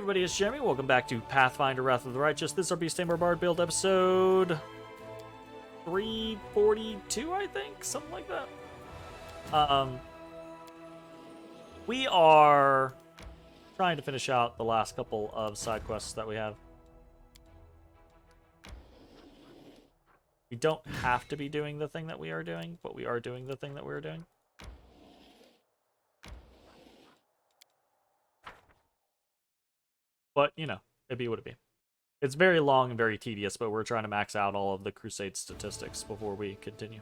everybody, it's Jeremy. Welcome back to Pathfinder Wrath of the Righteous. This is our Beast Tamer Bard build episode 342, I think? Something like that. We are trying to finish out the last couple of side quests that we have. We don't have to be doing the thing that we are doing, but we are doing the thing that we are doing. But, you know, it'd be what it be. It's very long and very tedious, but we're trying to max out all of the Crusade statistics before we continue.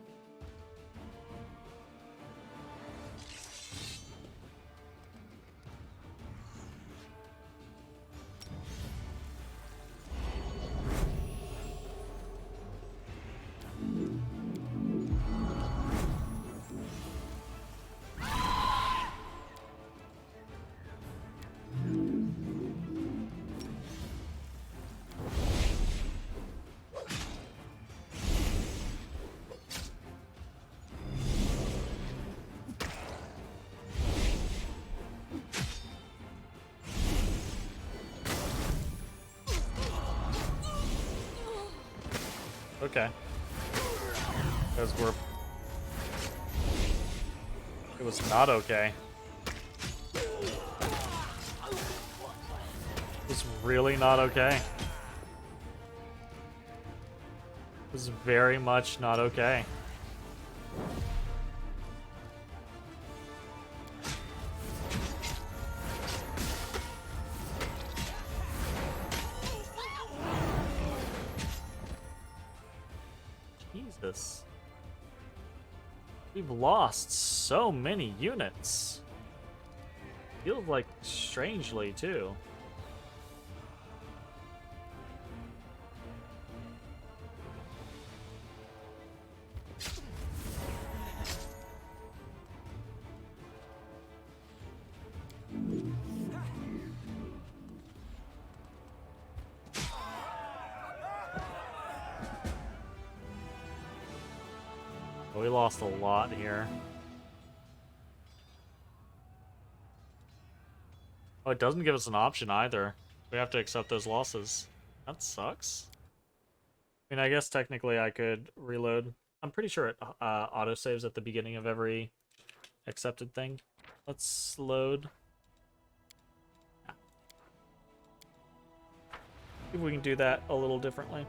Okay. Because it was not okay. It was really not okay. It was very much not okay. Jesus. We've lost so many units. Feels like strangely, too. We lost a lot here. Oh, it doesn't give us an option either. We have to accept those losses. That sucks. I mean, I guess technically I could reload. I'm pretty sure it autosaves at the beginning of every accepted thing. Let's load. Yeah. See if we can do that a little differently.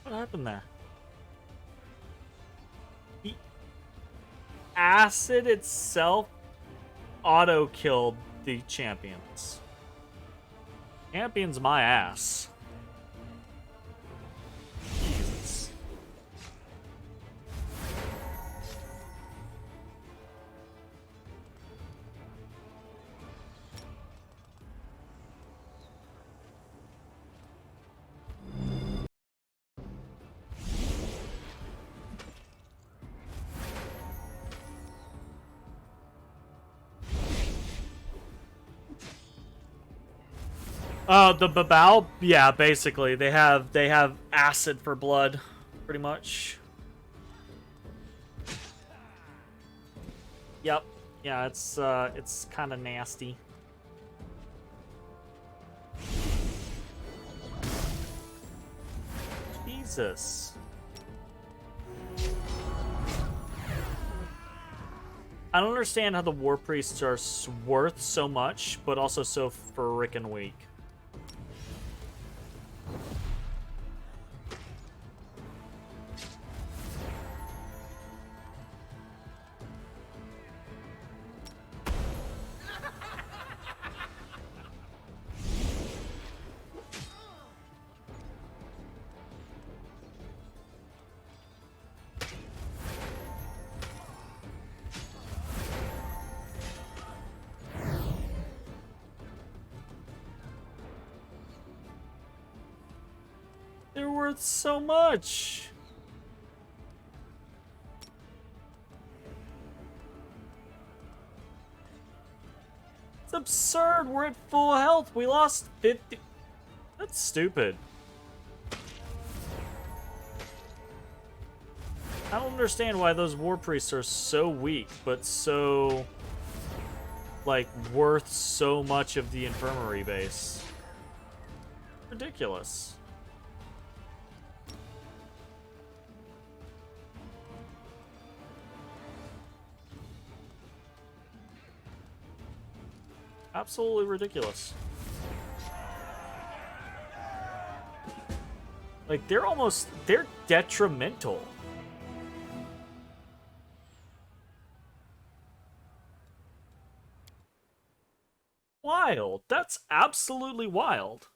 What happened there? The acid itself auto-killed the champions. Champion's my ass. Jesus. The Babao, yeah, basically they have acid for blood, pretty much. Yep. Yeah, it's kind of nasty. Jesus. I don't understand how the War Priests are worth so much, but also so frickin' weak. They're worth so much. It's absurd. We're at full health. We lost 50. That's stupid. I don't understand why those War Priests are so weak, but so, like, worth so much of the infirmary base. Ridiculous. Absolutely ridiculous. Like, they're detrimental. Wild. That's absolutely wild.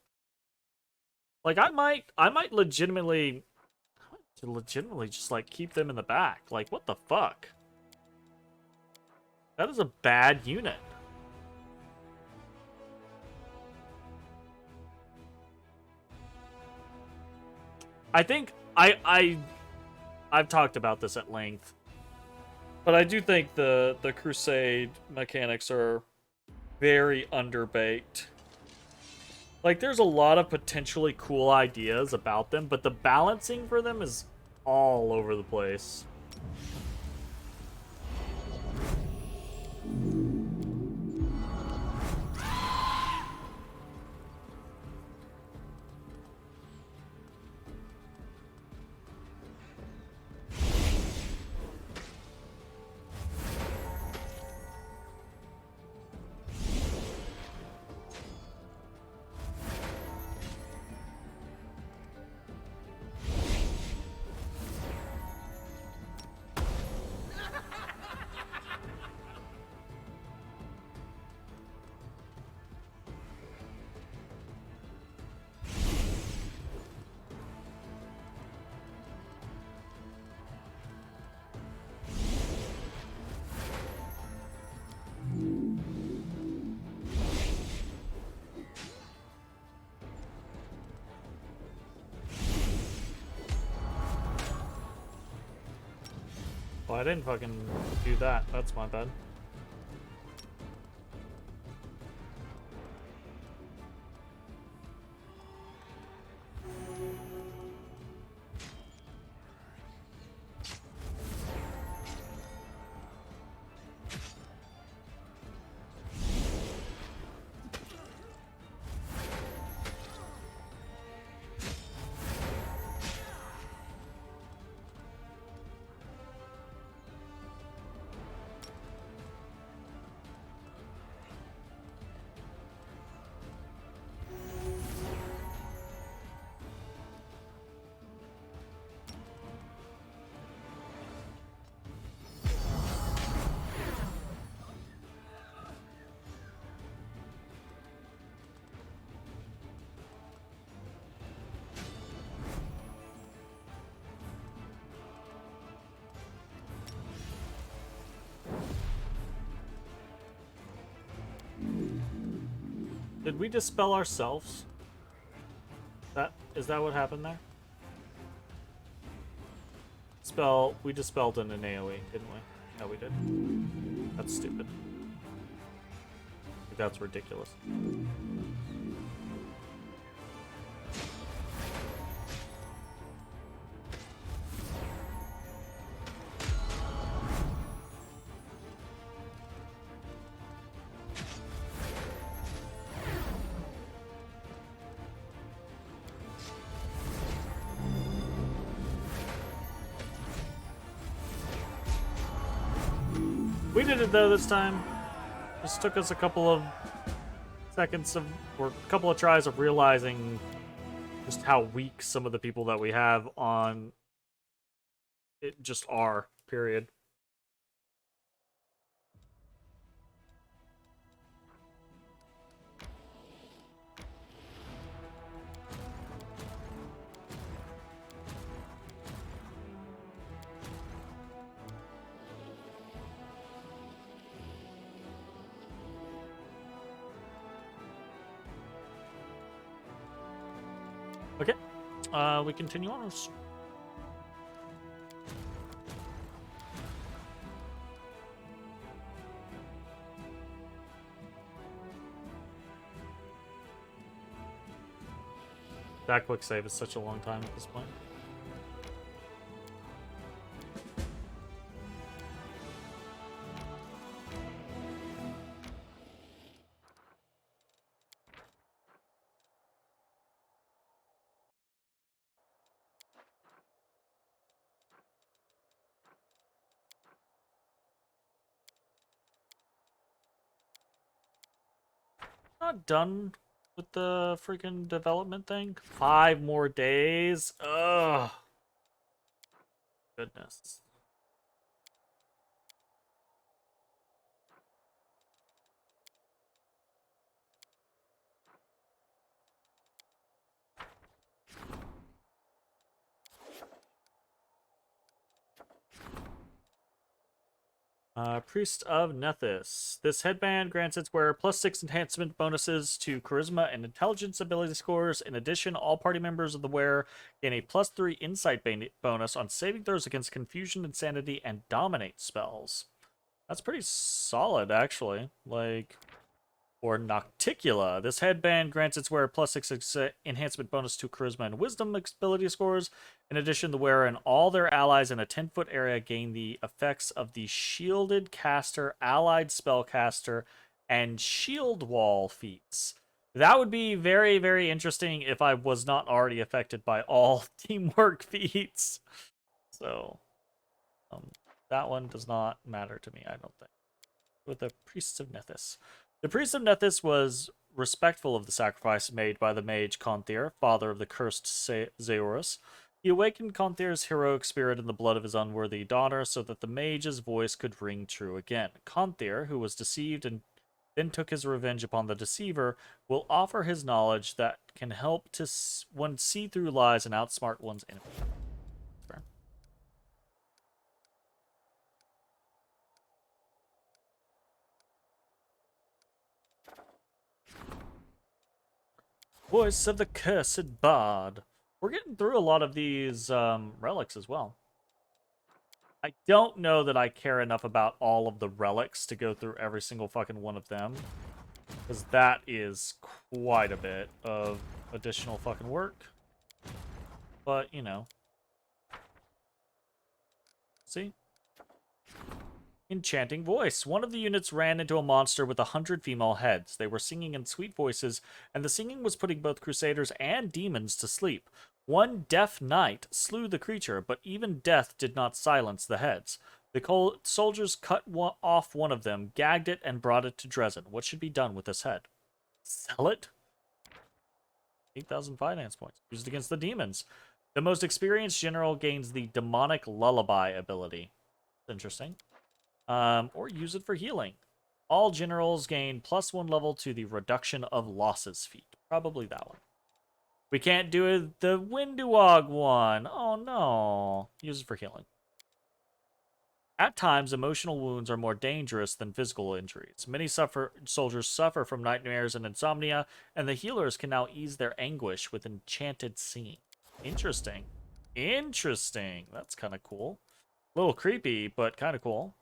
Like, I might legitimately just, like, keep them in the back. Like, what the fuck? That is a bad unit. I think I've talked about this at length, but I do think the Crusade mechanics are very underbaked. Like, there's a lot of potentially cool ideas about them, but the balancing for them is all over the place. Oh, I didn't fucking do that. That's my bad. Did we dispel ourselves? Is that what happened there? We dispelled in an AoE, didn't we? Yeah, we did. That's stupid. That's ridiculous. We did it though this time. Just took us a couple of seconds of, or a couple of tries of realizing just how weak some of the people that we have on it just are, period. Okay, we continue on. That quick save is such a long time at this point. Not done with the freaking development thing. 5 more days. Ugh. Goodness. Priest of Nethys. This headband grants its wearer +6 enhancement bonuses to charisma and intelligence ability scores. In addition, all party members of the wearer gain a +3 insight bonus on saving throws against confusion, insanity, and dominate spells. That's pretty solid, actually. Like, or Nocticula. This headband grants its wearer +6 enhancement bonus to charisma and wisdom ability scores. In addition, the wearer and all their allies in a 10-foot area gain the effects of the shielded caster, allied spellcaster, and shield wall feats. That would be very, very interesting if I was not already affected by all teamwork feats. So, that one does not matter to me, I don't think. With the Priests of Nethys. The Priest of Nethys was respectful of the sacrifice made by the mage Conthir, father of the cursed Zeorus. He awakened Conthir's heroic spirit in the blood of his unworthy daughter so that the mage's voice could ring true again. Conthir, who was deceived and then took his revenge upon the deceiver, will offer his knowledge that can help to one see through lies and outsmart one's enemy. Fair. Voice of the Cursed Bard. We're getting through a lot of these relics as well. I don't know that I care enough about all of the relics to go through every single fucking one of them. Because that is quite a bit of additional fucking work. But, you know. See? Enchanting voice. One of the units ran into a monster with 100 female heads. They were singing in sweet voices, and the singing was putting both crusaders and demons to sleep. One deaf knight slew the creature, but even death did not silence the heads. The soldiers cut off one of them, gagged it, and brought it to Dresden. What should be done with this head? Sell it? 8,000 finance points. Used against the demons. The most experienced general gains the demonic lullaby ability. Interesting. Or use it for healing. All generals gain +1 level to the reduction of losses feat. Probably that one. We can't do the Winduog one. Oh no. Use it for healing. At times, emotional wounds are more dangerous than physical injuries. Many soldiers suffer from nightmares and insomnia, and the healers can now ease their anguish with enchanted singing. Interesting. Interesting. That's kind of cool. A little creepy, but kind of cool.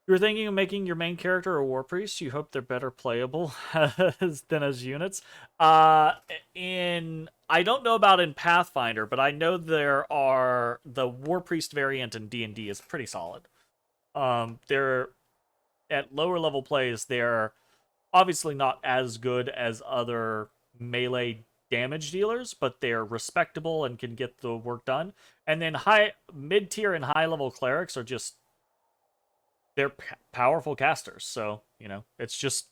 You were thinking of making your main character a war priest. You hope they're better playable than as units. I don't know about in Pathfinder, but I know there are the war priest variant in D&D is pretty solid. They're at lower level plays. They're obviously not as good as other melee damage dealers, but they're respectable and can get the work done. And then mid-tier and high-level clerics are just they're powerful casters. So, you know, it's just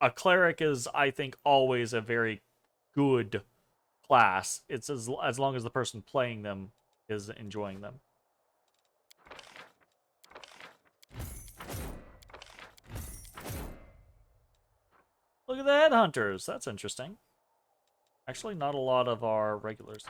a cleric is, I think, always a very good class. It's as long as the person playing them is enjoying them. Look at the headhunters. That's interesting. Actually, not a lot of our regulars.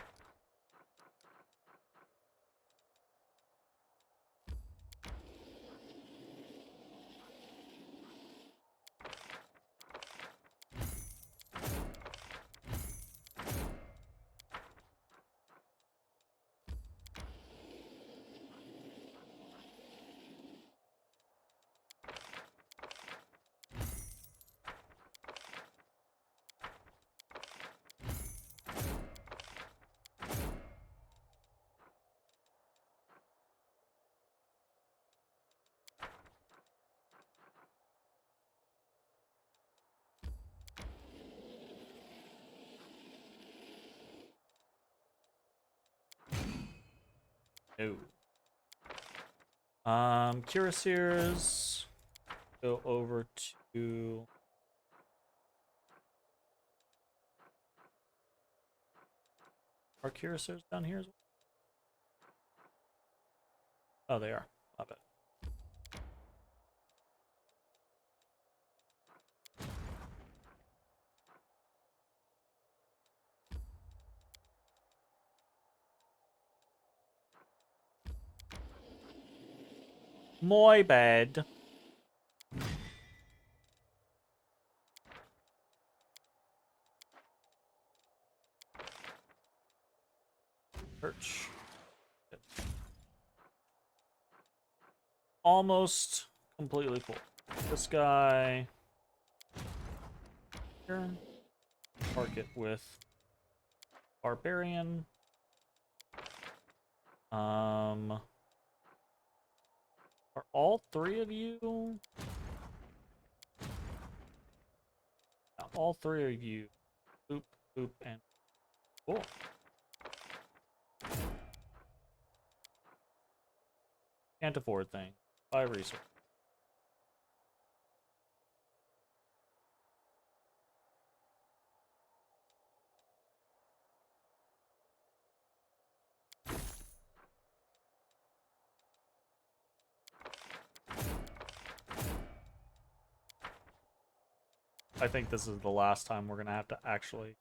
No. Cuirassiers. Go over to... Are cuirassiers down here as well? Oh, they are. Love it. My bad. Perch. Almost completely full. This guy here. Target with Barbarian. Are all three of you? All three of you. Boop, boop, and cool. Can't afford thing. Buy resource. I think this is the last time we're gonna have to actually...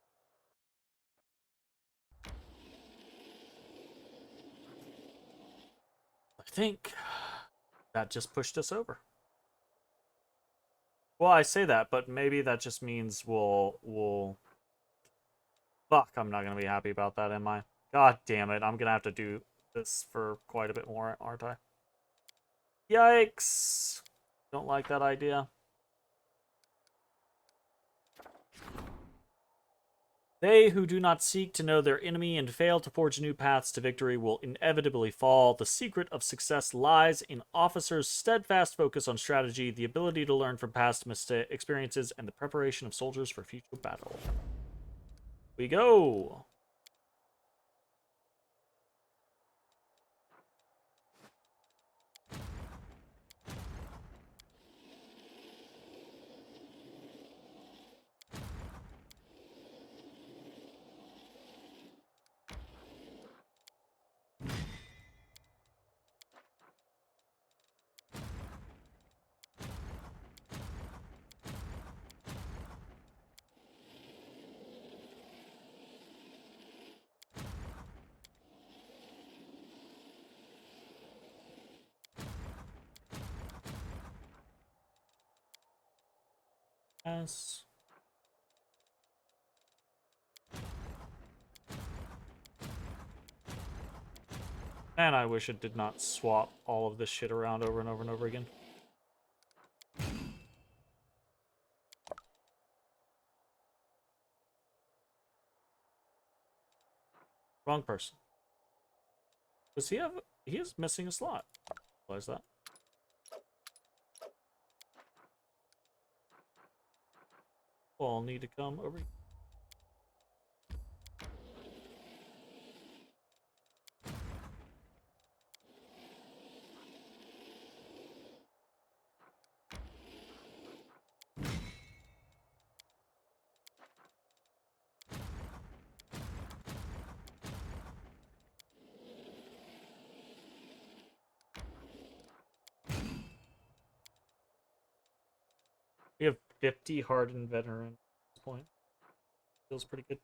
I think that just pushed us over. Well, I say that, but maybe that just means we'll... Fuck, I'm not gonna be happy about that, am I? God damn it, I'm gonna have to do this for quite a bit more, aren't I? Yikes! Don't like that idea. They who do not seek to know their enemy and fail to forge new paths to victory will inevitably fall. The secret of success lies in officers' steadfast focus on strategy, the ability to learn from past experiences, and the preparation of soldiers for future battle. We go! Yes. And I wish it did not swap all of this shit around over and over and over again. Wrong person. Does he have... He is missing a slot. Realize that. Well, I'll need to come over here. 50 hardened veteran at this point. Feels pretty good.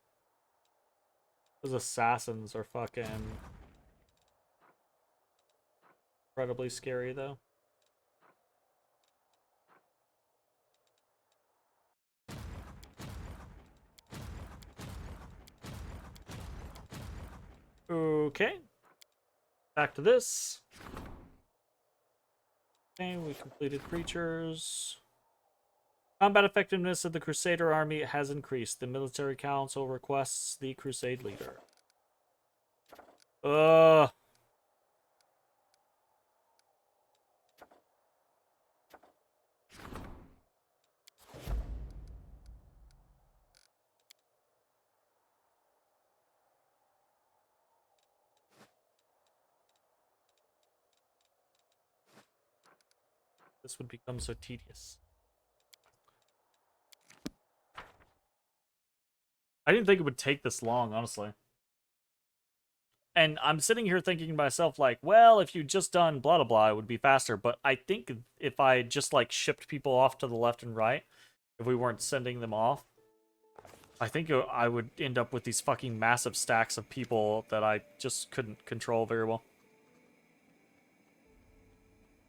Those assassins are fucking incredibly scary, though. Okay. Back to this. Okay, we completed creatures. Combat effectiveness of the Crusader army has increased. The military council requests the Crusade leader. Ugh. This would become so tedious. I didn't think it would take this long, honestly. And I'm sitting here thinking to myself, like, well, if you'd just done blah, blah, blah, it would be faster. But I think if I just, like, shipped people off to the left and right, if we weren't sending them off, I think I would end up with these fucking massive stacks of people that I just couldn't control very well.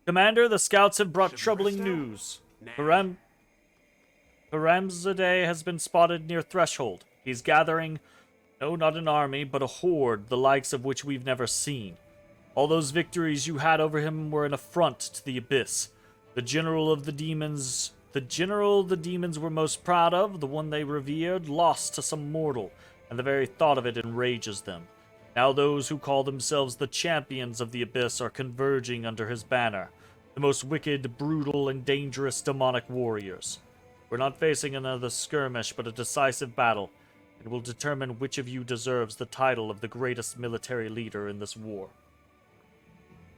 Commander, the scouts have brought troubling news. Paramzadeh has been spotted near Threshold. He's gathering, no, not an army, but a horde, the likes of which we've never seen. All those victories you had over him were an affront to the Abyss. The general the demons were most proud of, the one they revered, lost to some mortal, and the very thought of it enrages them. Now those who call themselves the champions of the Abyss are converging under his banner, the most wicked, brutal, and dangerous demonic warriors. We're not facing another skirmish, but a decisive battle, and will determine which of you deserves the title of the greatest military leader in this war.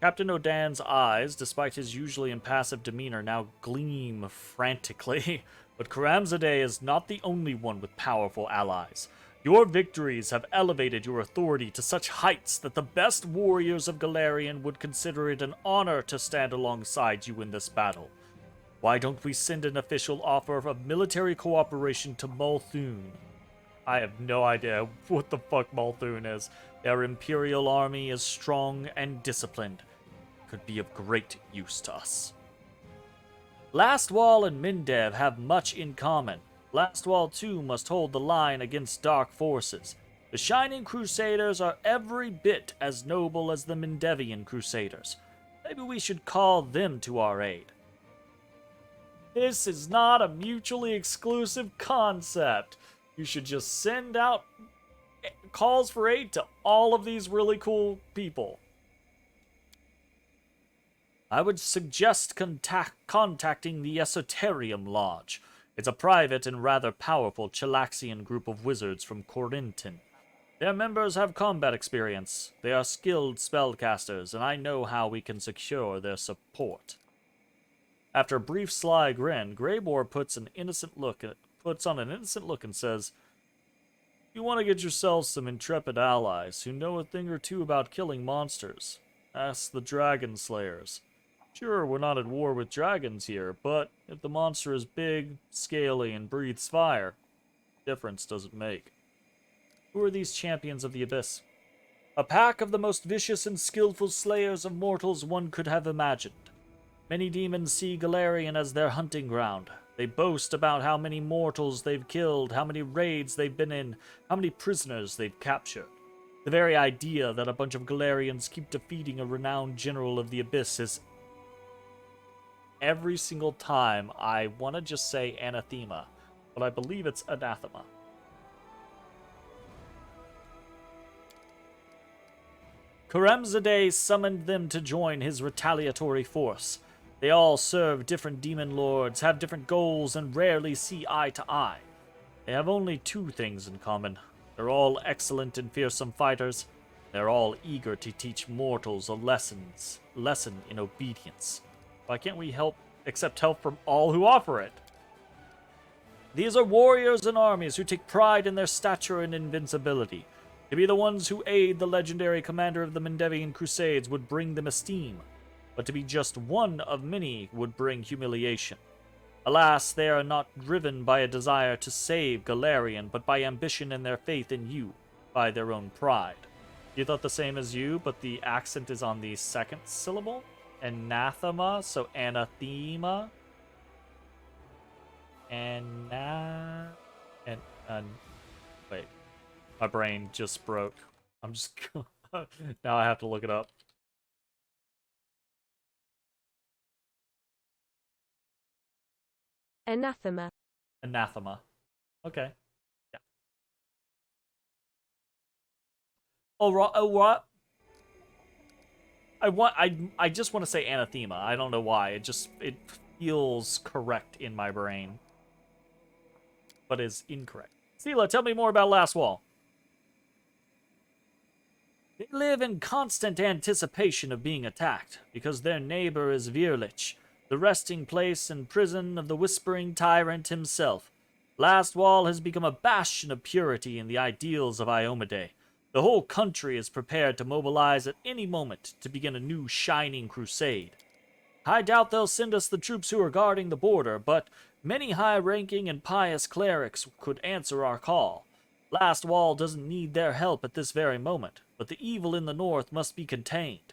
Captain Odan's eyes, despite his usually impassive demeanor, now gleam frantically. But Karamzadeh is not the only one with powerful allies. Your victories have elevated your authority to such heights that the best warriors of Golarion would consider it an honor to stand alongside you in this battle. Why don't we send an official offer of military cooperation to Multhun? I have no idea what the fuck Multhun is. Their imperial army is strong and disciplined. Could be of great use to us. Lastwall and Mindev have much in common. Lastwall too must hold the line against dark forces. The Shining Crusaders are every bit as noble as the Mindevian Crusaders. Maybe we should call them to our aid. This is not a mutually exclusive concept. You should just send out calls for aid to all of these really cool people. I would suggest contacting the Esoterium Lodge. It's a private and rather powerful Chilaxian group of wizards from Corinton. Their members have combat experience. They are skilled spellcasters, and I know how we can secure their support. After a brief sly grin, Greybor puts on an innocent look and says, "You want to get yourselves some intrepid allies who know a thing or two about killing monsters. Ask the Dragon Slayers. Sure, we're not at war with dragons here, but if the monster is big, scaly, and breathes fire, difference does it make." Who are these champions of the Abyss? A pack of the most vicious and skillful slayers of mortals one could have imagined. Many demons see Golarion as their hunting ground. They boast about how many mortals they've killed, how many raids they've been in, how many prisoners they've captured. The very idea that a bunch of Golarions keep defeating a renowned general of the Abyss is... Every single time I want to just say anathema, but I believe it's anathema. Karamzadeh summoned them to join his retaliatory force. They all serve different demon lords, have different goals, and rarely see eye to eye. They have only two things in common. They're all excellent and fearsome fighters. They're all eager to teach mortals a lesson in obedience. Why can't we accept help from all who offer it? These are warriors and armies who take pride in their stature and invincibility. To be the ones who aid the legendary commander of the Mindevian Crusades would bring them esteem, but to be just one of many would bring humiliation. Alas, they are not driven by a desire to save Golarion, but by ambition and their faith in you, by their own pride. You thought the same as you, but the accent is on the second syllable? Anathema, so anathema. Wait. My brain just broke. I'm just... now I have to look it up. Anathema. Anathema. Okay. Yeah. Oh, what? I just want to say anathema. I don't know why. It feels correct in my brain, but is incorrect. Sela, tell me more about Last Wall. They live in constant anticipation of being attacked, because their neighbor is Virlich, the resting place and prison of the Whispering Tyrant himself. Last Wall has become a bastion of purity and the ideals of Iomedae. The whole country is prepared to mobilize at any moment to begin a new shining crusade. I doubt they'll send us the troops who are guarding the border, but many high-ranking and pious clerics could answer our call. Last Wall doesn't need their help at this very moment, but the evil in the north must be contained.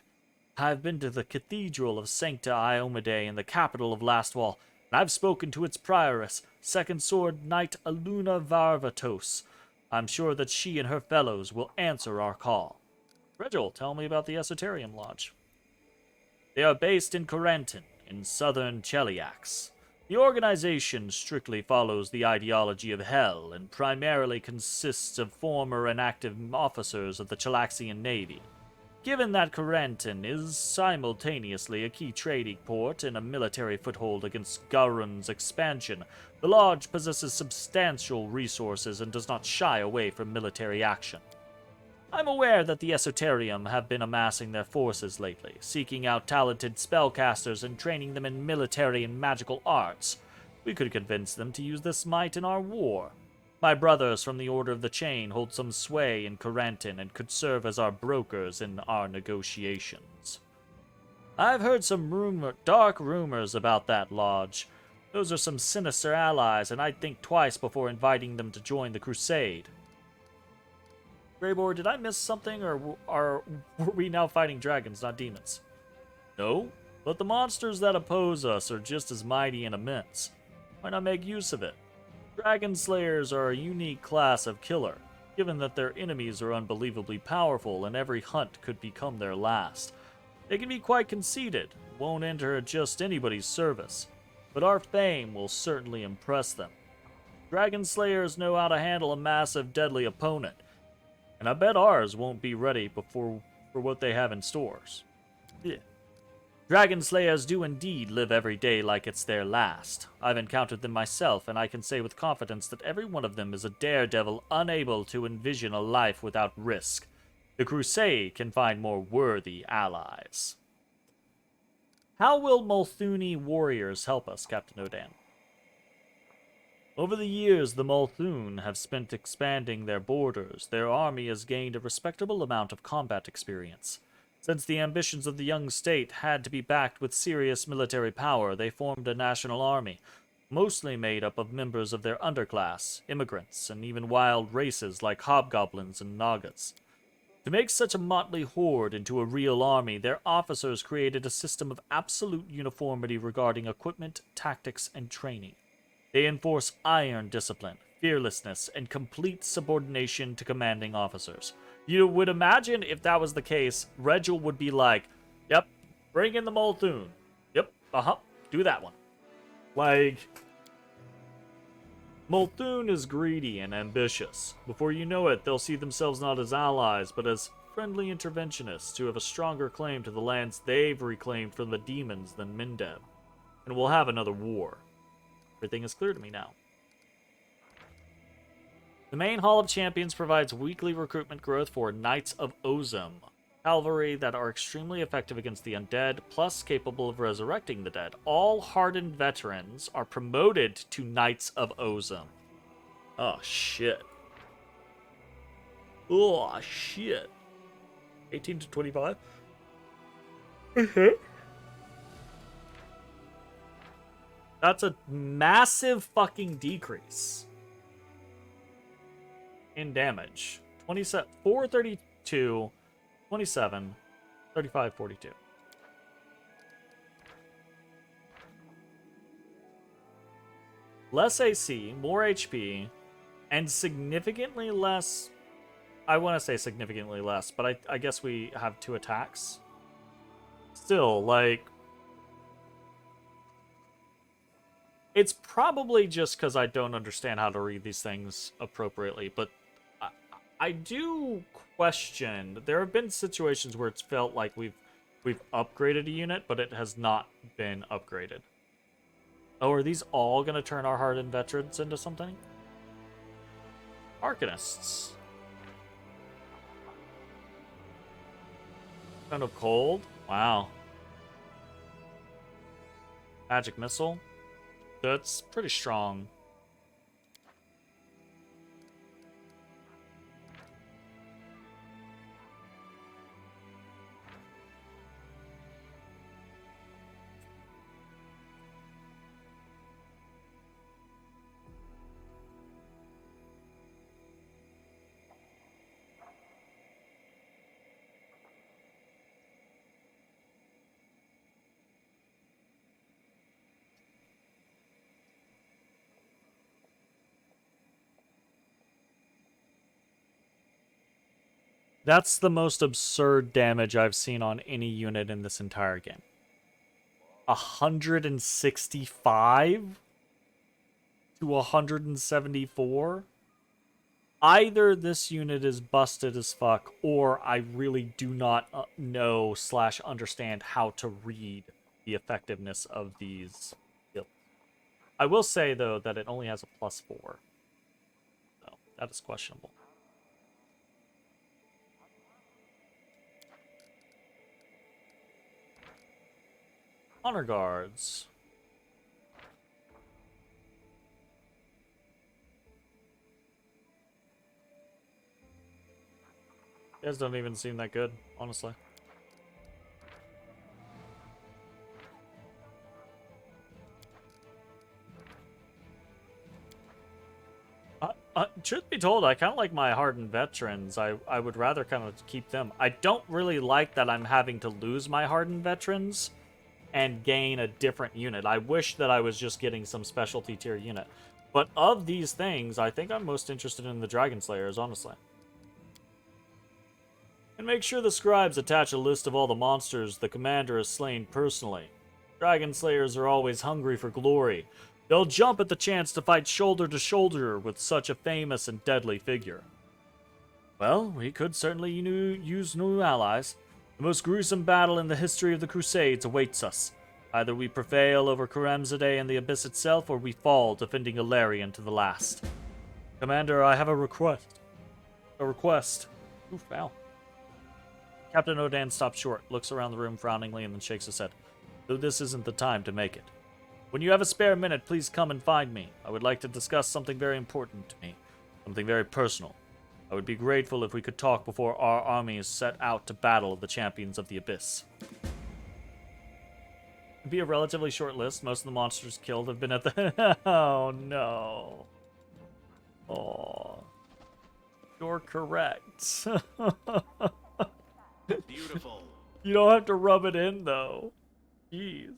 I've been to the Cathedral of Sancta Iomedae in the capital of Last Wall, and I've spoken to its prioress, Second Sword Knight Aluna Varvatos. I'm sure that she and her fellows will answer our call. Regil, tell me about the Esoterium Lodge. They are based in Corentin, in southern Cheliax. The organization strictly follows the ideology of Hell and primarily consists of former and active officers of the Chelaxian Navy. Given that Corentin is simultaneously a key trading port and a military foothold against Gaurun's expansion, the Lodge possesses substantial resources and does not shy away from military action. I'm aware that the Esoterium have been amassing their forces lately, seeking out talented spellcasters and training them in military and magical arts. We could convince them to use this might in our war. My brothers from the Order of the Chain hold some sway in Corentin and could serve as our brokers in our negotiations. I've heard some dark rumors about that lodge. Those are some sinister allies, and I'd think twice before inviting them to join the crusade. Greybor, did I miss something, or were we now fighting dragons, not demons? No, but the monsters that oppose us are just as mighty and immense. Why not make use of it? Dragon Slayers are a unique class of killer, given that their enemies are unbelievably powerful and every hunt could become their last. They can be quite conceited, won't enter at just anybody's service, but our fame will certainly impress them. Dragon Slayers know how to handle a massive, deadly opponent, and I bet ours won't be ready for what they have in stores. Yeah. Dragon Slayers do indeed live every day like it's their last. I've encountered them myself, and I can say with confidence that every one of them is a daredevil unable to envision a life without risk. The Crusade can find more worthy allies. How will Multhuni warriors help us, Captain Odan? Over the years, the Multhun have spent expanding their borders. Their army has gained a respectable amount of combat experience. Since the ambitions of the young state had to be backed with serious military power, they formed a national army, mostly made up of members of their underclass, immigrants, and even wild races like hobgoblins and nagas. To make such a motley horde into a real army, their officers created a system of absolute uniformity regarding equipment, tactics, and training. They enforce iron discipline, fearlessness, and complete subordination to commanding officers. You would imagine if that was the case, Regil would be like, yep, bring in the Multhun. Yep, do that one. Like, Multhun is greedy and ambitious. Before you know it, they'll see themselves not as allies, but as friendly interventionists who have a stronger claim to the lands they've reclaimed from the demons than Mindeb. And we'll have another war. Everything is clear to me now. The main Hall of Champions provides weekly recruitment growth for Knights of Ozum, cavalry that are extremely effective against the undead, plus capable of resurrecting the dead. All hardened veterans are promoted to Knights of Ozum. Oh, shit. Oh, shit. 18 to 25? That's a massive fucking decrease in damage. 27, 432, 27, 35, 42. Less AC, more HP, and significantly less... I want to say significantly less, but I guess we have 2 attacks. Still, like... It's probably just because I don't understand how to read these things appropriately, but I do question. There have been situations where it's felt like we've upgraded a unit, but it has not been upgraded. Oh, are these all going to turn our hardened veterans into something? Arcanists. Kind of cold. Wow. Magic missile. That's pretty strong. That's the most absurd damage I've seen on any unit in this entire game. 165 to 174? Either this unit is busted as fuck, or I really do not know / understand how to read the effectiveness of these skills. I will say, though, that it only has a +4. So, that is questionable. Honor guards. You guys don't even seem that good, honestly. Truth be told, I kind of like my hardened veterans. I would rather kind of keep them. I don't really like that I'm having to lose my hardened veterans and gain a different unit. I wish that I was just getting some specialty tier unit. But of these things, I think I'm most interested in the Dragon Slayers, honestly. And make sure the scribes attach a list of all the monsters the commander has slain personally. Dragon Slayers are always hungry for glory. They'll jump at the chance to fight shoulder to shoulder with such a famous and deadly figure. Well, we could certainly use new allies. The most gruesome battle in the history of the Crusades awaits us. Either we prevail over Karamzadeh and the Abyss itself, or we fall defending Golarion to the last. Commander, I have a request. Oof, wow. Captain Odan stops short, looks around the room frowningly, and then shakes his head. Though this isn't the time to make it. When you have a spare minute, please come and find me. I would like to discuss something very important to me. Something very personal. I would be grateful if we could talk before our armies set out to battle the champions of the Abyss. It'd be a relatively short list. Most of the monsters killed have been at the... Oh, no. Oh. You're correct. Beautiful. You don't have to rub it in, though. Jeez.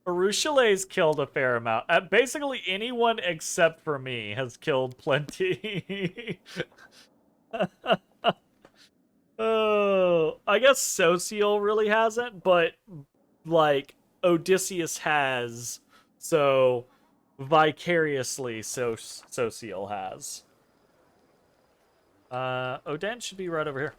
Arushale's killed a fair amount. Basically, anyone except for me has killed plenty. Oh, I guess Sociel really hasn't, but, like, Odysseus has. So, vicariously, Sociel has. Odan should be right over here.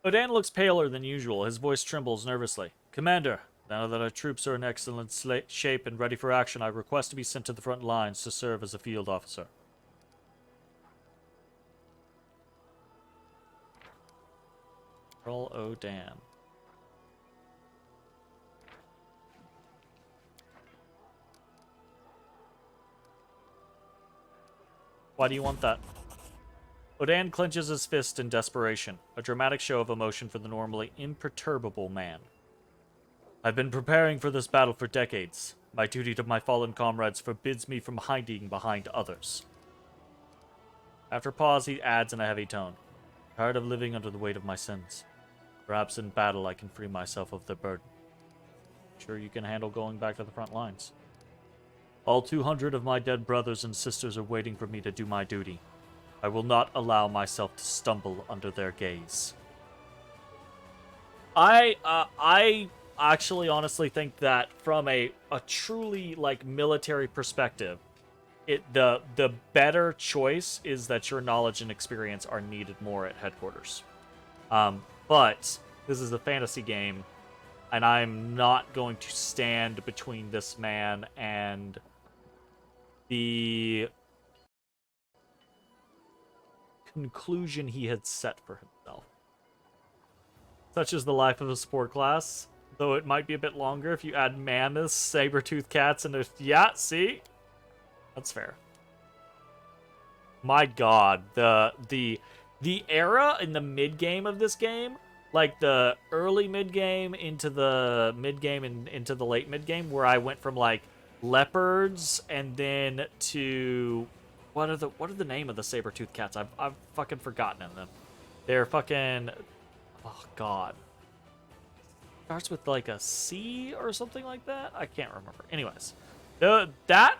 Odan looks paler than usual. His voice trembles nervously. Commander, now that our troops are in excellent shape and ready for action, I request to be sent to the front lines to serve as a field officer. Earl Odan. Why do you want that? Odan clenches his fist in desperation, a dramatic show of emotion for the normally imperturbable man. I've been preparing for this battle for decades. My duty to my fallen comrades forbids me from hiding behind others. After a pause, he adds in a heavy tone, tired of living under the weight of my sins. Perhaps in battle I can free myself of their burden. Sure you can handle going back to the front lines. All 200 of my dead brothers and sisters are waiting for me to do my duty. I will not allow myself to stumble under their gaze. I actually honestly think that from a truly like military perspective, the better choice is that your knowledge and experience are needed more at headquarters. But this is a fantasy game, and I'm not going to stand between this man and the conclusion he had set for himself. Such is the life of a sport class, though it might be a bit longer if you add mammoths, saber-toothed cats, and yeah, see? That's fair. My god, the era in the mid-game of this game, like the early mid-game into the mid-game and into the late mid-game, where I went from like leopards and then to what are the name of the saber-toothed cats? I've fucking forgotten them. They're fucking, oh god. Starts with like a C or something like that. I can't remember. Anyways, that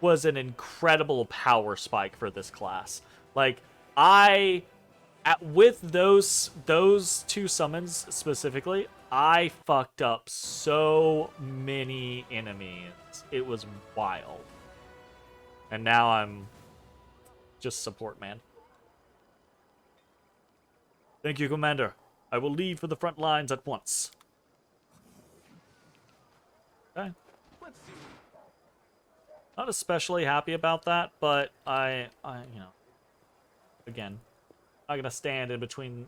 was an incredible power spike for this class. Like with those two summons specifically, I fucked up so many enemies. It was wild. And now I'm just support, man. Thank you, Commander. I will leave for the front lines at once. Okay. Not especially happy about that, but I you know, again, not gonna stand in between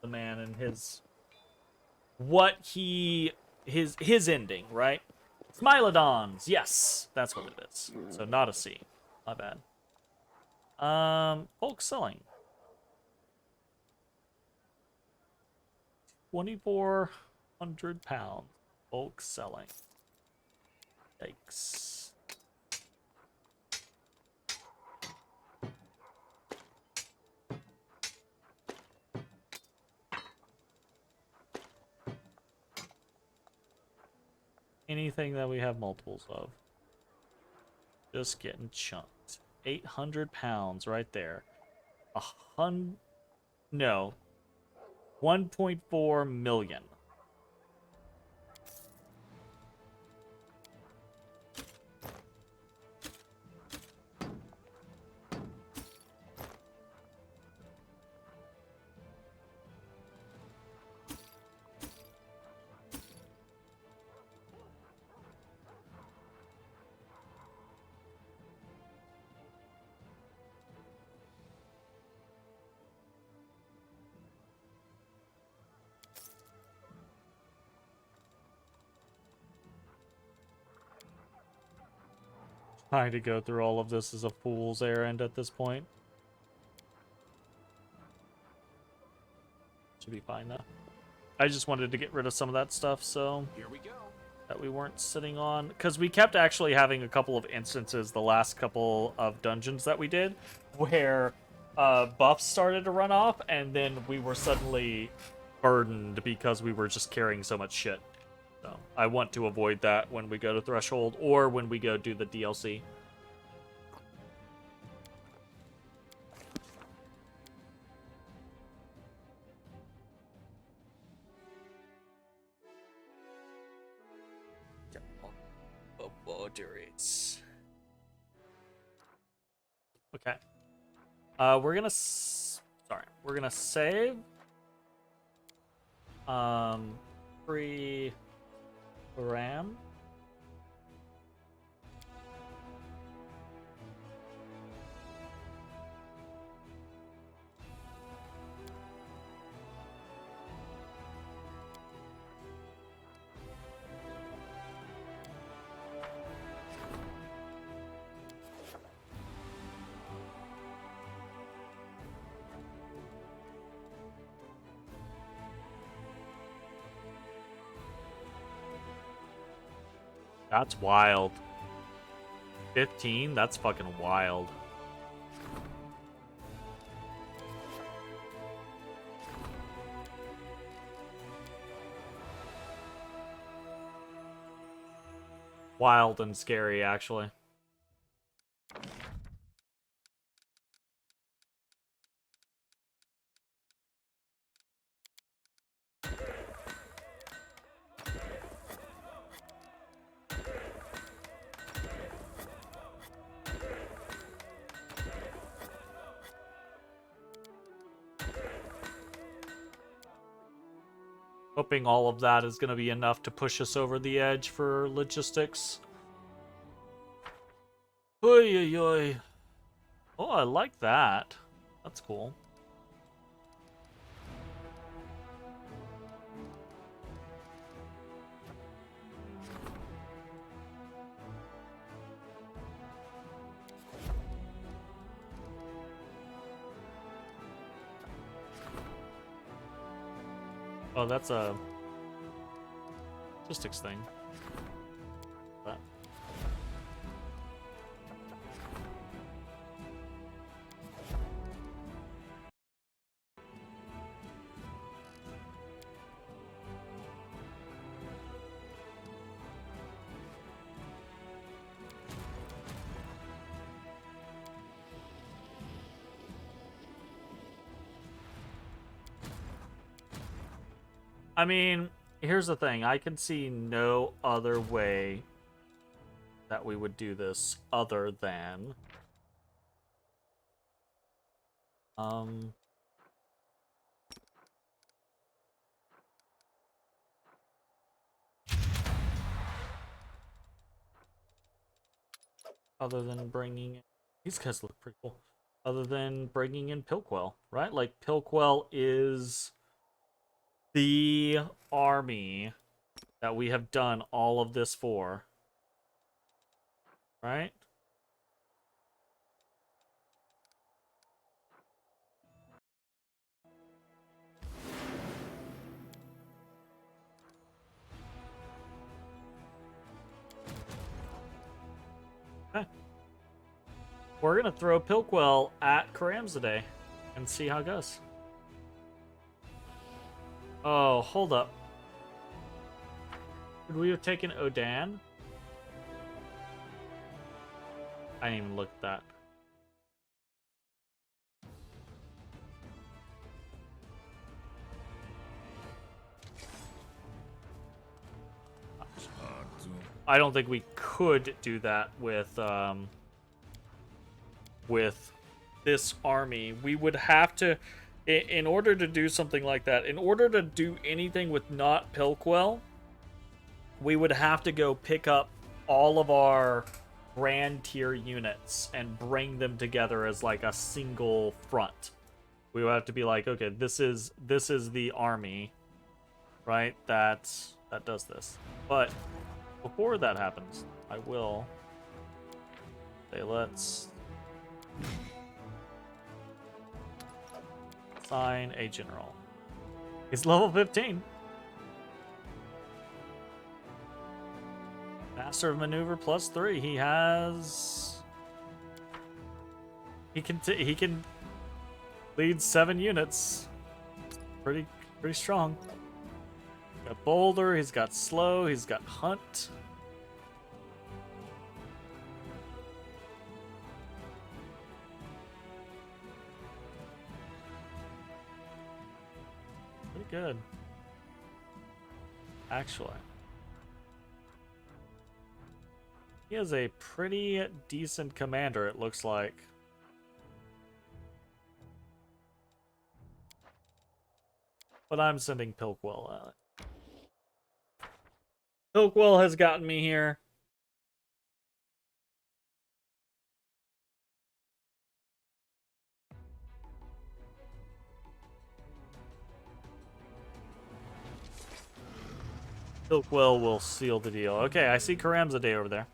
the man and his ending, right? Smilodons, yes, that's what it is. So not a C. My bad. Bulk selling. 2,400 pounds. Bulk selling. Yikes. Anything that we have multiples of. Just getting chunked. 800 pounds right there. No. 1.4 million. Trying to go through all of this is a fool's errand at this point. Should be fine though. I just wanted to get rid of some of that stuff so here we go. That we weren't sitting on, because we kept actually having a couple of instances the last couple of dungeons that we did where buffs started to run off and then we were suddenly burdened because we were just carrying so much shit. So I want to avoid that when we go to Threshold or when we go do the DLC. Okay. We're gonna we're gonna save. Free RAM. That's wild. 15? That's fucking wild. Wild and scary, actually. Hoping all of that is going to be enough to push us over the edge for logistics. Oy, oy, oy. Oh, I like that. That's cool. Oh, that's a logistics thing. That. I mean, here's the thing. I can see no other way that we would do this other than other than bringing in... These guys look pretty cool. Other than bringing in Pilquell, right? Like, Pilquell is the army that we have done all of this for. Right? Okay. We're gonna throw Pilquell at Karamzadeh and see how it goes. Oh, hold up. Could we have taken Odan? I didn't even look at that. I don't think we could do that with this army. We would have to, in order to do something like that, in order to do anything with not Pilquell, we would have to go pick up all of our grand tier units and bring them together as like a single front. We would have to be like, okay, this is the army, right? That does this. But before that happens, I will say let's assign a general. He's level 15. Master of Maneuver +3. He has. He can lead 7 units. Pretty strong. He's got Baldur. He's got Slow. He's got Hunt. Pretty good, actually. He is a pretty decent commander, it looks like. But I'm sending Pilquell. Pilquell has gotten me here. Pilquell will seal the deal. Okay, I see Karamzadeh over there.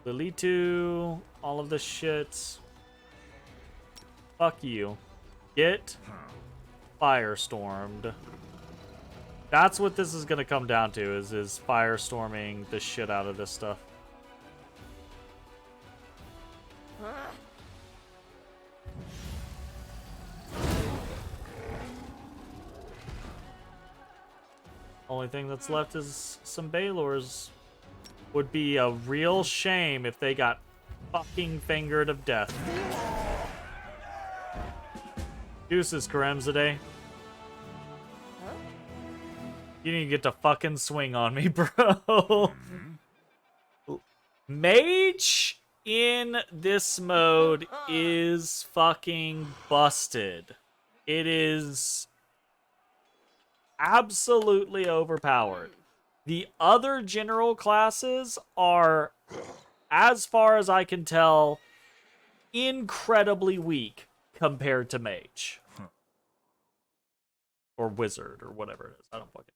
Lilitu, all of this shit. Fuck you. Get firestormed. That's what this is gonna come down to, is firestorming the shit out of this stuff. Only thing that's left is some Balors. Would be a real shame if they got fucking fingered of death. Deuces, Karamzadeh. You didn't get to fucking swing on me, bro. Mage in this mode is fucking busted. It is absolutely overpowered. The other general classes are, as far as I can tell, incredibly weak compared to Mage. Or Wizard, or whatever it is. I don't fucking...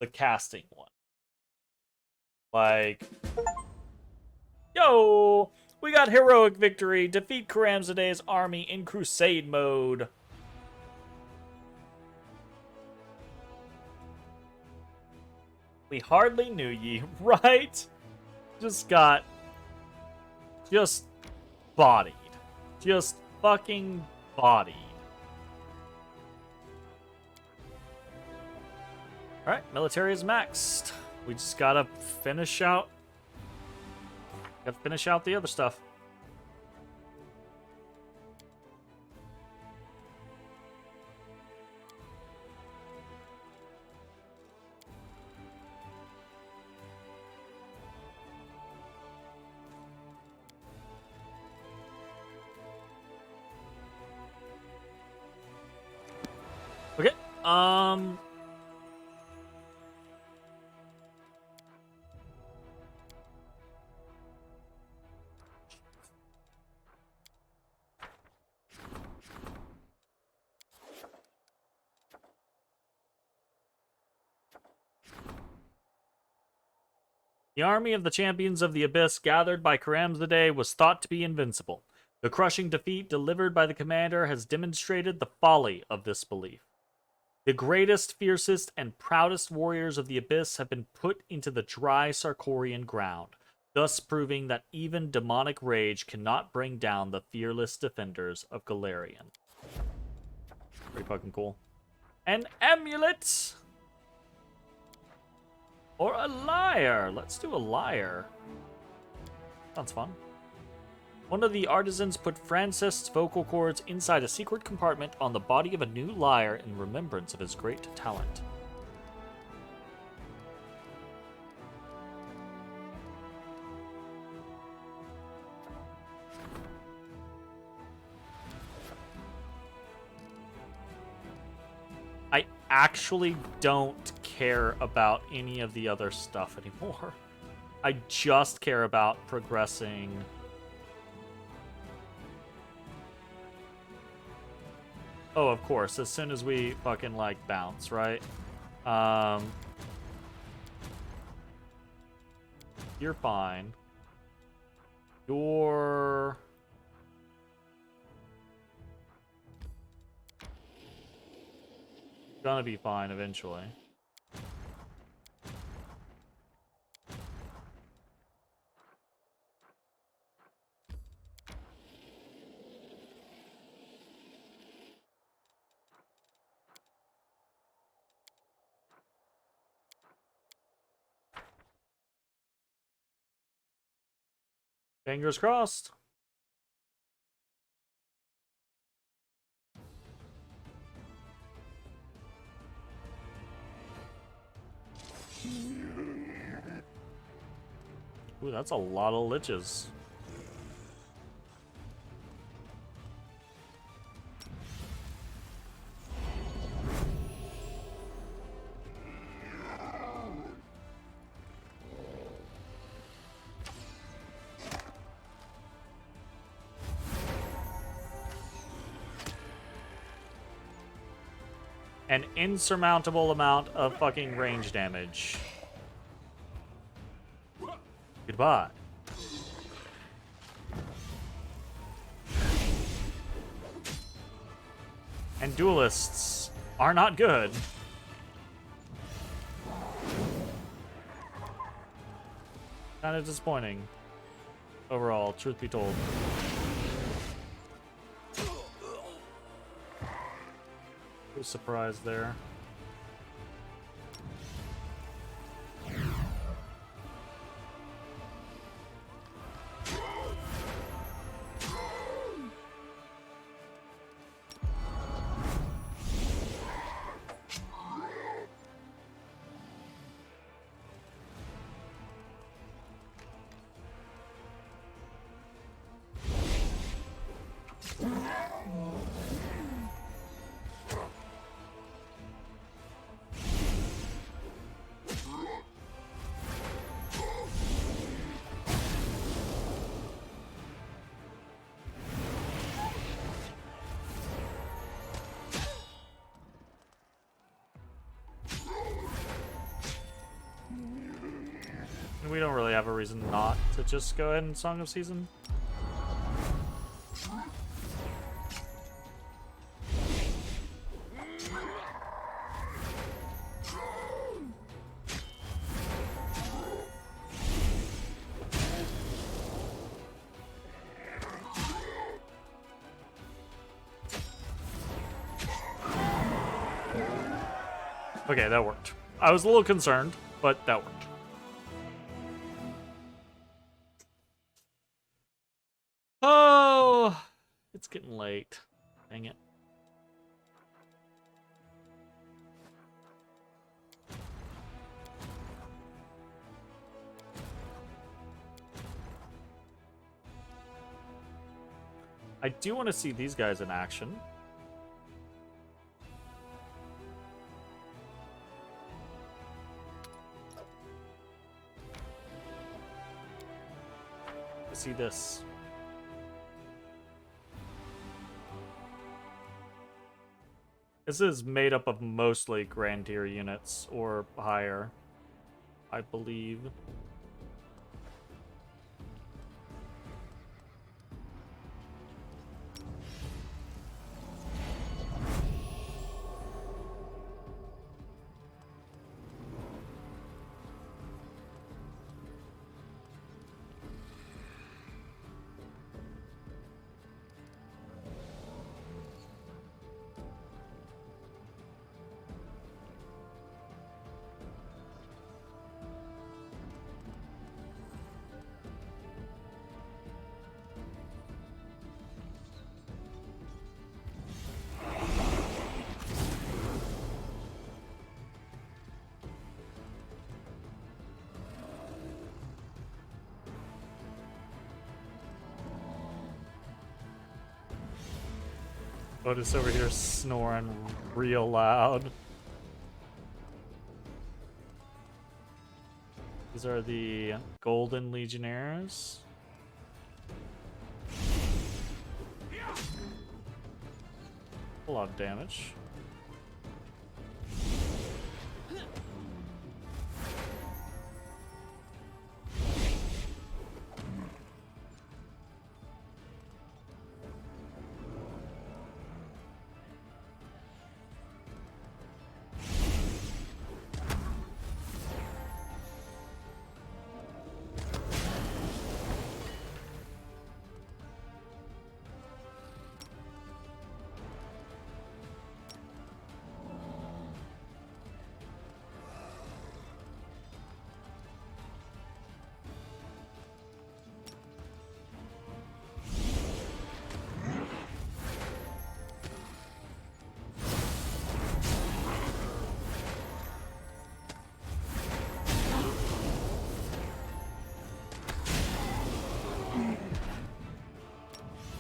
The casting one. Like... Yo! We got heroic victory. Defeat Karamzadeh's army in crusade mode. We hardly knew ye, right? Just got... Just bodied. Just fucking bodied. Alright, military is maxed. We just gotta finish out... Gotta finish out the other stuff. Okay, the army of the champions of the Abyss gathered by Karamzadeh was thought to be invincible. The crushing defeat delivered by the commander has demonstrated the folly of this belief. The greatest, fiercest, and proudest warriors of the Abyss have been put into the dry Sarkorian ground, thus proving that even demonic rage cannot bring down the fearless defenders of Golarion. Pretty fucking cool. An amulet! Or a lyre. Let's do a lyre. Sounds fun. One of the artisans put Francis's vocal cords inside a secret compartment on the body of a new lyre in remembrance of his great talent. I actually don't care about any of the other stuff anymore. I just care about progressing. Oh, of course, as soon as we fucking, like, bounce, right? You're fine. You're... gonna be fine eventually. Fingers crossed. Ooh, that's a lot of liches. An insurmountable amount of fucking range damage. Goodbye. And duelists are not good. Kind of disappointing. Overall, truth be told. Was surprised there. We don't really have a reason not to just go ahead and Song of Season. Okay, that worked. I was a little concerned, but that worked. Oh, it's getting late. Dang it. I do want to see these guys in action. See this. This is made up of mostly Grand Tier units or higher, I believe. Otis over here snoring real loud. These are the Golden Legionnaires. A lot of damage.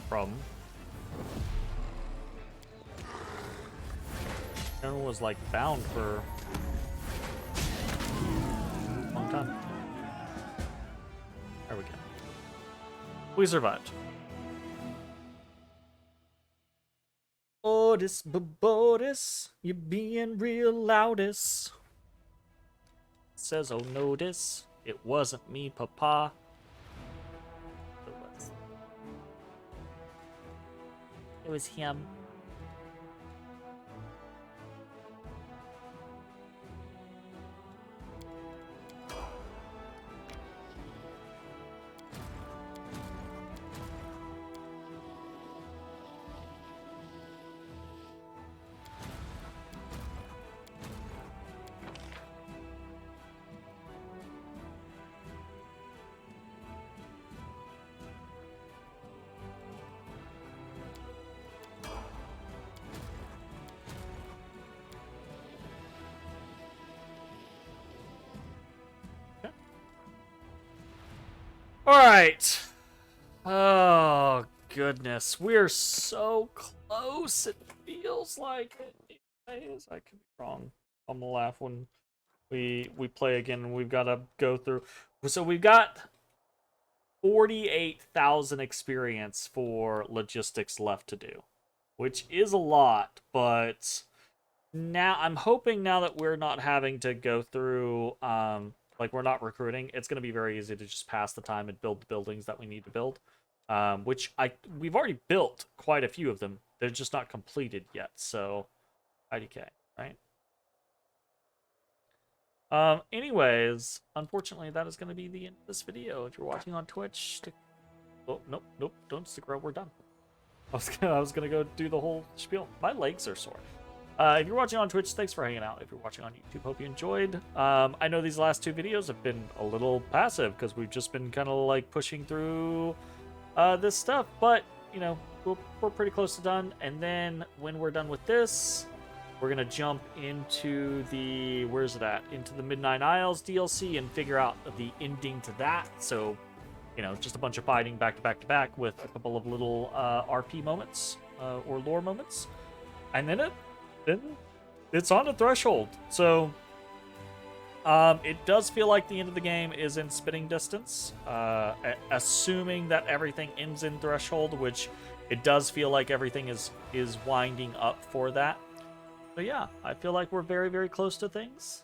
Problem. Everyone was like bound for a long time. There we go. We survived. Otis, Botis, you're being real loudest. Says, oh, notice, it wasn't me, Papa. It was him. Alright. Oh, goodness. We're so close, it feels like it is. I could be wrong. I'm gonna laugh when we play again and we've got to go through. So we've got 48,000 experience for logistics left to do, which is a lot, but now I'm hoping now that we're not having to go through like we're not recruiting, it's going to be very easy to just pass the time and build the buildings that we need to build, which we've already built quite a few of them. They're just not completed yet, so IDK, right? Anyways, unfortunately, that is going to be the end of this video. If you're watching on Twitch, oh, nope, don't stick around. We're done. I was gonna go do the whole spiel. My legs are sore. If you're watching on Twitch, thanks for hanging out. If you're watching on YouTube, hope you enjoyed. I know these last two videos have been a little passive because we've just been kind of like pushing through this stuff, but you know, we're pretty close to done. And then when we're done with this, we're gonna jump into the into the Midnight Isles DLC and figure out the ending to that. So, you know, just a bunch of fighting back to back to back with a couple of little RP moments or lore moments, and then it's on a threshold. So it does feel like the end of the game is in spitting distance, assuming that everything ends in threshold, which it does feel like everything is winding up for that. So yeah, I feel like we're very, very close to things.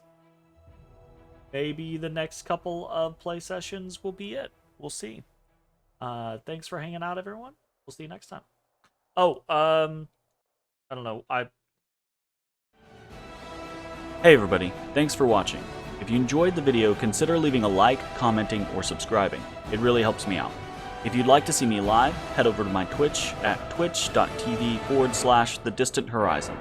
Maybe the next couple of play sessions will be it. We'll see. Thanks for hanging out, everyone. We'll see you next time. Oh, I don't know. Hey everybody, thanks for watching. If you enjoyed the video, consider leaving a like, commenting, or subscribing. It really helps me out. If you'd like to see me live, head over to my Twitch at twitch.tv/thedistanthorizon.